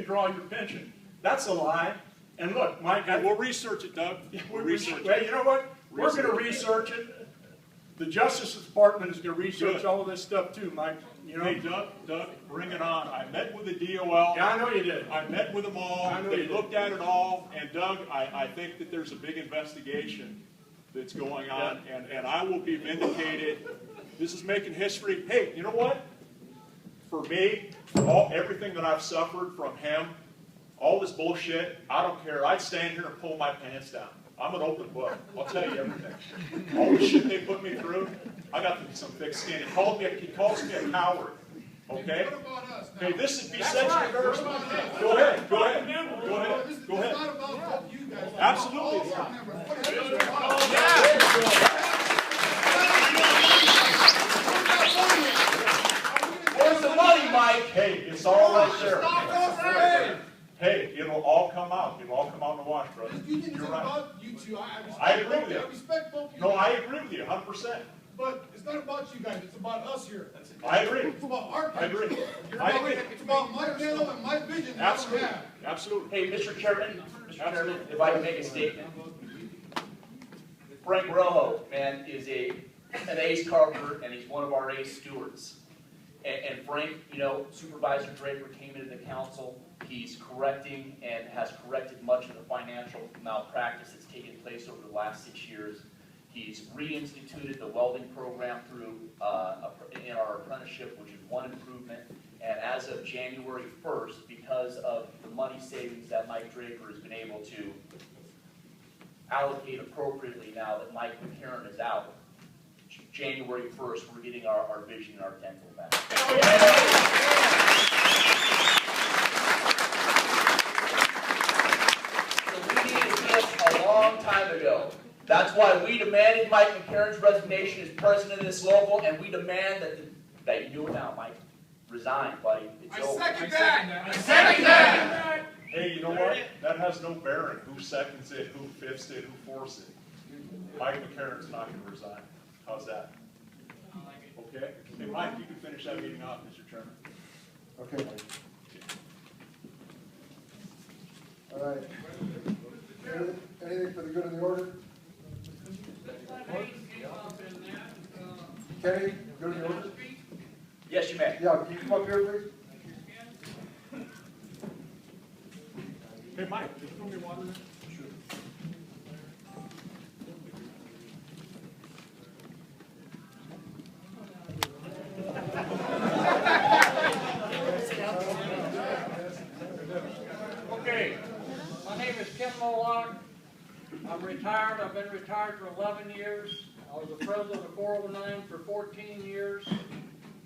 draw your pension. That's a lie. And look, Mike, we'll research it, Doug. We'll research it. Well, you know what? We're going to research it. The Justice Department is going to research all of this stuff too, Mike. You know? Hey, Doug, bring it on. I met with the DOL. Yeah, I know you did. I met with them all. They looked at it all. And Doug, I think that there's a big investigation that's going on, and I will be vindicated. This is making history. Hey, you know what? For me, for everything that I've suffered from him, all this bullshit, I don't care. I'd stand here and pull my pants down. I'm an open book. I'll tell you everything. All the shit they put me through, I got some thick skin. He calls me a coward. Okay? Hey, this would be sexual harassment. Go ahead. Go ahead. It's not about you guys. Absolutely. Where's the money, Mike? Hey, it's all right there. Hey, it'll all come out. It'll all come out in the wash, brother. You're right. You two. I agree with you. I respect both of you. No, I agree with you, 100%. But it's not about you guys. It's about us here. I agree. It's about our I country. agree. It's about my panel and my vision. Absolutely. Absolutely. Hey, Mr. Chairman, if I can make a statement. Frank Rojo, man, is an ace carpenter, and he's one of our ace stewards. And Frank, you know, Supervisor Draper came into the council. He's correcting and has corrected much of the financial malpractice that's taken place over the last 6 years. He's reinstituted the welding program through in our apprenticeship, which is one improvement. And as of January 1st, because of the money savings that Mike Draper has been able to allocate appropriately now that Mike McCarron is out, January 1st, we're getting our vision and our dental back. So we needed this a long time ago. That's why we demanded Mike McCarron's resignation as president of this local, and we demand that you do it now, Mike. Resign, buddy. It's over. I second that. Hey, you know what? That has no bearing. Who seconds it, who fifths it, who fourths it. Mike McCarron's not going to resign. How's that? Okay? Hey, Mike, you can finish that meeting off, Mr. Chairman. Okay, Mike. All right. Anything for the good of the order? Kenny, good of the order? Yes, you may. Yeah, can you come up here, please? Hey, Mike, did you throw me water there? Sure. Okay, my name is Ken Moloch. I'm retired. I've been retired for 11 years. I was the president of 409 for 14 years.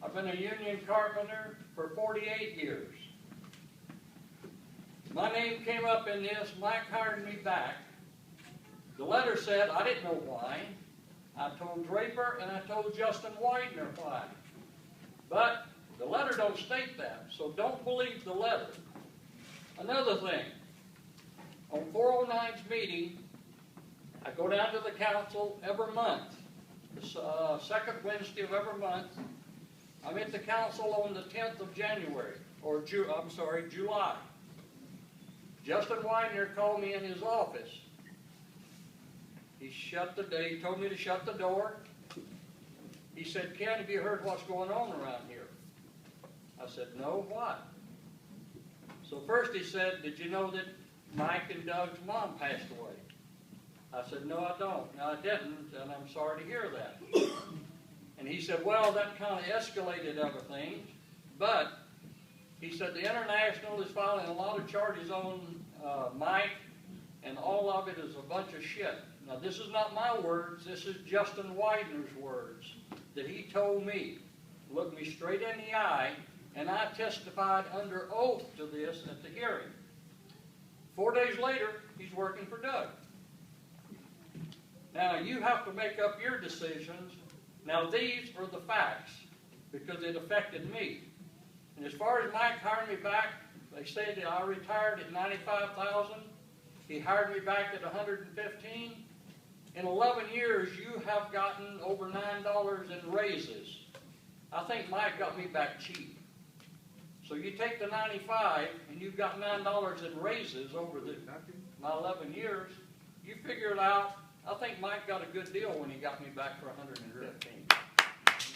I've been a union carpenter for 48 years. My name came up in this. Mike hired me back. The letter said, I didn't know why. I told Draper and I told Justin Widener why. But the letter don't state that, so don't believe the letter. Another thing, on 409's meeting, I go down to the council every month, the second Wednesday of every month. I'm at the council on the 10th of January, or July. Justin Widener called me in his office. He told me to shut the door. He said, Ken, have you heard what's going on around here? I said, no, what? So first he said, did you know that Mike and Doug's mom passed away? I said, no, I don't. No, I didn't, and I'm sorry to hear that. And he said, well, that kind of escalated everything, but he said the International is filing a lot of charges on Mike, and all of it is a bunch of shit. Now, this is not my words. This is Justin Widener's words that he told me. Looked me straight in the eye, and I testified under oath to this at the hearing. 4 days later, he's working for Doug. Now, you have to make up your decisions. Now, these are the facts, because it affected me. And as far as Mike hiring me back, they said that I retired at $95,000. He hired me back at $115,000. In 11 years, you have gotten over $9 in raises. I think Mike got me back cheap. So you take the 95 and you've got $9 in raises over my 11 years, you figure it out. I think Mike got a good deal when he got me back for 115.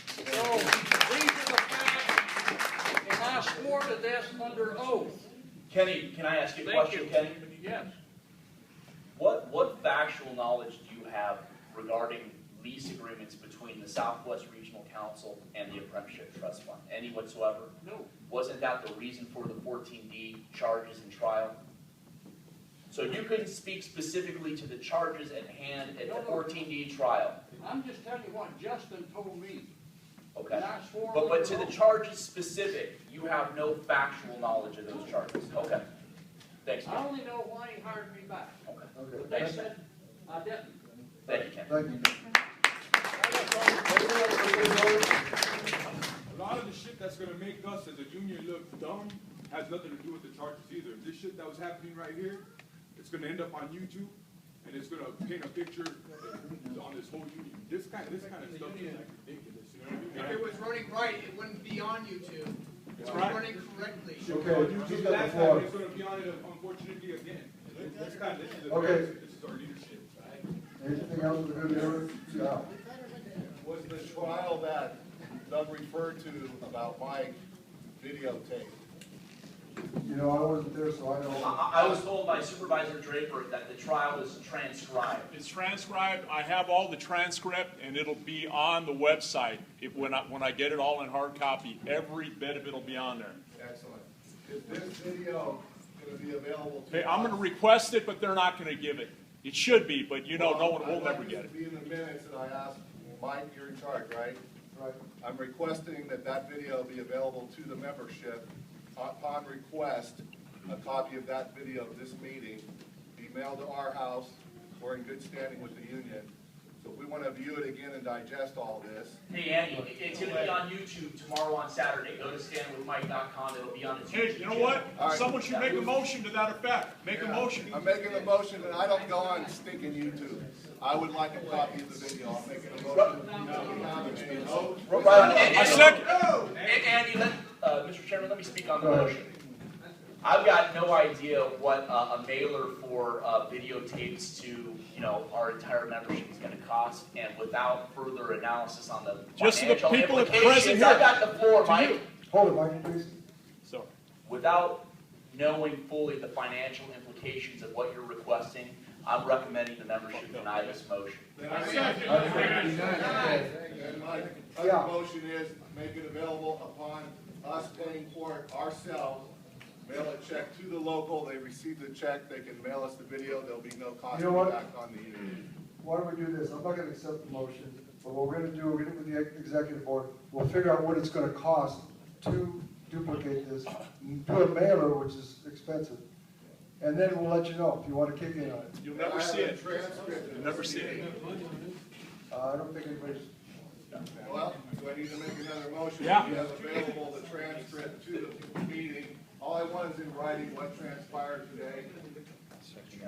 So these are the facts, and I swore to this under oath. Kenny, can I ask you a Thank question, you. Kenny? Yes. What factual knowledge do you have regarding lease agreements between the Southwest Regional Council and the Apprenticeship Trust Fund? Any whatsoever? No. Wasn't that the reason for the 14D charges and trial? So you couldn't speak specifically to the charges at hand at the 14D trial? I'm just telling you what Justin told me. Okay. And I swore But under to the oath. charges specific, you have no factual knowledge of those charges? Okay. Thanks, I Ken. only know why he hired me back. Okay. Okay. But they said I didn't. Thank you, Ken. Thank you. A lot of the shit that's gonna make us as a union look dumb has nothing to do with the charges either. This shit that was happening right here, it's gonna end up on YouTube, and it's gonna paint a picture on this whole union. This kind of stuff is like ridiculous, you know what I mean? If it was running right, it wouldn't be on YouTube. If it was right. running correctly. Okay, YouTube who's got the last floor? time, it's gonna be on it unfortunately again. This is Okay. this is our leadership. Anything else with the good order? Yeah. Was the trial that Doug referred to about my videotape? You know, I wasn't there, so I don't. I was told by Supervisor Draper that the trial was transcribed. It's transcribed. I have all the transcript, and it'll be on the website. When I get it all in hard copy, every bit of it'll be on there. Excellent. Is this video going to be available to Okay, I'm going to request it, but they're not going to give it. It should be, but you know, no one will never get it. I'd like it to be in the minutes, and I asked, Mike, you're in charge, right? Right. I'm requesting that that video be available to the membership. Upon request, a copy of that video of this meeting be mailed to our house. We're in good standing with the union. So if we want to view it again and digest all this, Hey, Andy, it's going to be on YouTube tomorrow on Saturday. Go to standwithmike.com. It'll be on its Hey, YouTube you know channel. what? All right. Someone should make a motion to that effect. Make a Yeah. motion. I'm making a motion, and I don't go on stinking YouTube. I would like a copy of the video. I'm making a motion. I second. Andy, Mr. Chairman, let me speak on the motion. I've got no idea what a mailer for videotapes to, our entire membership is going to cost, and without further analysis on the Just so the financial people that are implications, present here- I've got the floor, Mike. Hold it, Mike, please. So, Without knowing fully the financial implications of what you're requesting, I'm recommending the membership deny this motion. And my Yeah. other motion is make it available upon us paying for it ourselves. Mail a check to the local, they receive the check, they can mail us the video, there'll be no cost You know what? back on the union. Why don't we do this? I'm not gonna accept the motion, but what we're gonna do, we're gonna with the executive board, we'll figure out what it's gonna cost to duplicate this, do a mailer, which is expensive. And then we'll let you know if you wanna kick in on it. you'll never see it. Transcript. You'll never see it. I don't think anybody's, Well, do I need to make another motion? Yeah. We have available the transcript to the meeting. All I want is in writing what transpired today,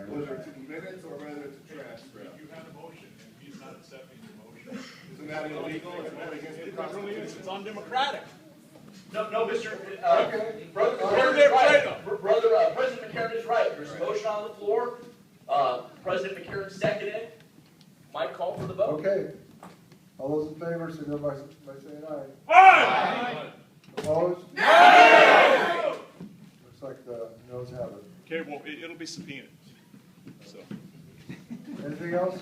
whether it's in minutes or whether it's a transcript. You had a motion, and he's not accepting your motion. Isn't that illegal? Isn't that against the It really is. Constitution? It's undemocratic. No, Mr. Okay. Brother Where McCarron did is right. Fredo? President McCarron is right. There's a motion on the floor. President McCarron seconded. Mike, call for the vote. okay. All those in favor, signify by saying aye. Aye! Opposed? Looks like the noes have it. Okay, well, it'll be subpoenaed. So, Anything else?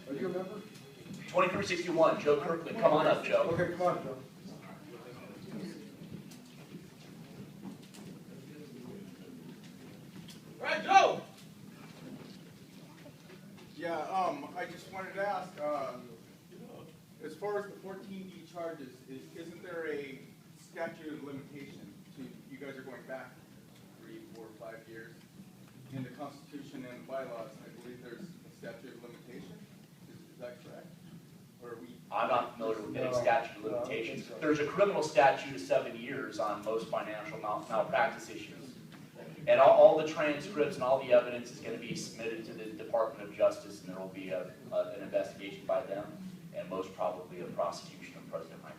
Are you a member? 2361, Joe Kirkland. Come on up, Joe. Okay, come on, Joe. Right, Joe? Yeah, I just wanted to ask, as far as the 14D charges, isn't there a statute of limitation to, you guys are going back 3, 4, 5 years? In the Constitution and the bylaws, I believe there's a statute of limitation, is that correct? Or are we? I'm not familiar with any statute of limitations. There's a criminal statute of 7 years on most financial malpractice issues. And all the transcripts and all the evidence is going to be submitted to the Department of Justice, and there will be an investigation by them, and most probably a prosecution of President Mike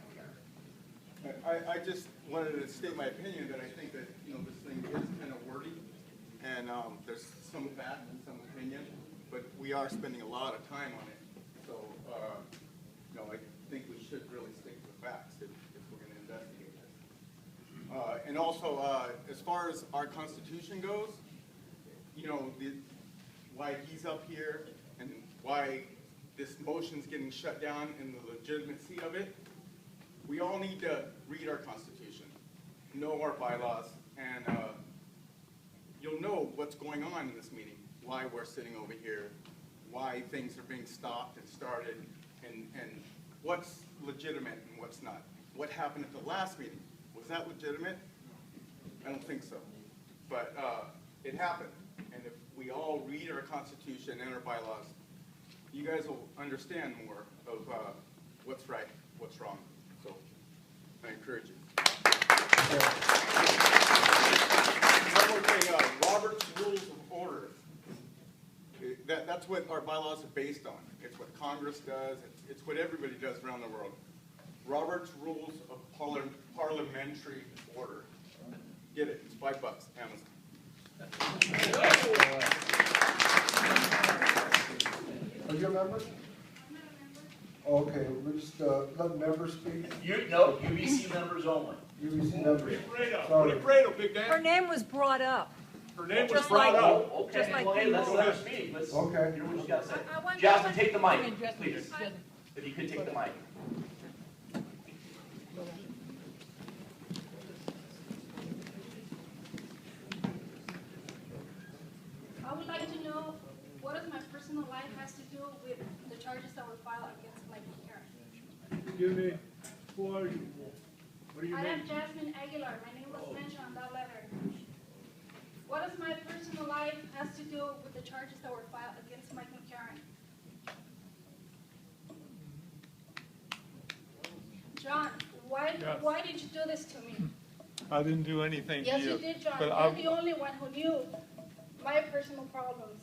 McCarron. I just wanted to state my opinion that I think that, this thing is kind of wordy, and there's some fact and some opinion, but we are spending a lot of time on it. So, I think we should really stick to the facts if we're going to investigate this. And also, as far as our Constitution goes, why he's up here and why this motion's getting shut down and the legitimacy of it, we all need to read our Constitution, know our bylaws, and you'll know what's going on in this meeting, why we're sitting over here, why things are being stopped and started, and what's legitimate and what's not. What happened at the last meeting? Was that legitimate? I don't think so. But it happened. And if we all read our Constitution and our bylaws, you guys will understand more of what's right, what's wrong. So I encourage you. One more thing, Robert's Rules of Order. That's what our bylaws are based on. It's what Congress does. It's what everybody does around the world. Robert's Rules of Parliamentary Order. Get it. It's $5, Amazon. Are you a member? Okay, we're just let members speak. No, UBC members only. UBC members. What a Fredo, big Her man. name was brought up. Her name was Just brought like- up. Okay, Just like well, hey, let's you. let her speak. Let's Okay. hear what you got to say. I want- Jasmine, take the I mic, mean, just- please. If you could take the mic. I would like to know what does my personal life has to do with the charges that were filed against my McCarron? Give me, who are you? What do you I am mean? Jasmine Aguilar. My name was mentioned on that letter. What does my personal life has to do with the charges that were filed against Mike McCarron? John, why did you do this to me? I didn't do anything to you. Yes, you did, John. But You're the only one who knew my personal problems.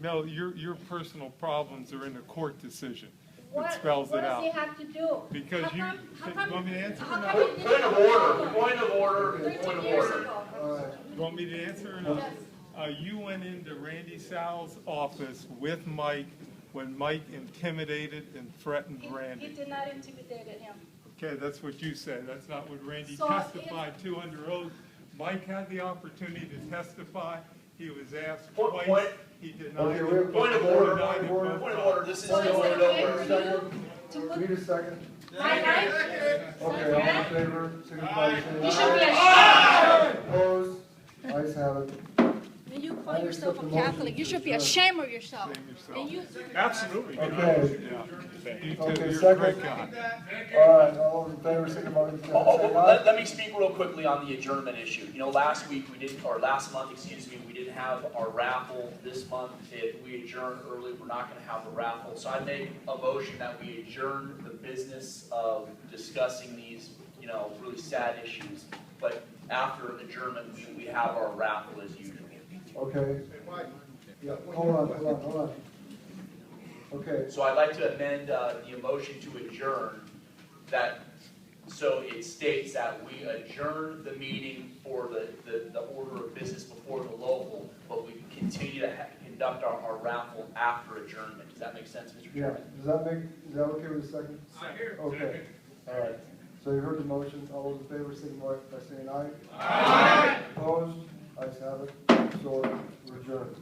No, your personal problems are in a court decision. What, It spells what it does out. he have to do? Because How you, come- want me to answer or how not? come you didn't Point of know my order, problem? point of order, 13 point of years order. ago. All right. You want me to answer or not? Yes. You went into Randy Sal's office with Mike when Mike intimidated and threatened He Randy. did not intimidate him. Okay, that's what you said. That's not what Randy So testified to under oath. Mike had the opportunity to testify. He was asked Point- twice. He denied Okay, it. wait, Point of order, Denied it both point of times. order, this is So is it going okay over. for you to put Need a second. my life? Okay, all in favor, signify by saying You should be aye. ashamed. Opposed? Ayes have it. And you I call yourself accept a the motion Catholic. You to should be adjourn. ashamed of yourself. Shame yourself. And you, Absolutely. Okay, You too. Okay, You're a second. great guy. all right, all in favor, signify by saying aye. Let me speak real quickly on the adjournment issue. Last week we didn't, or last month, excuse me, we didn't have our raffle. This month, if we adjourn early, we're not gonna have the raffle. So I make a motion that we adjourn the business of discussing these, really sad issues. But after adjournment, we have our raffle as usual. Okay. Yeah, hold on. Okay, So I'd like to amend the motion to adjourn that, so it states that we adjourn the meeting for the order of business before the local, but we continue to conduct our raffle after adjournment. Does that make sense, Mr. yeah, Chairman? is that okay with the second? Okay, all right. So you heard the motion, all those in favor, signify by saying aye. Aye. Opposed? Ayes have it, so we're adjourned.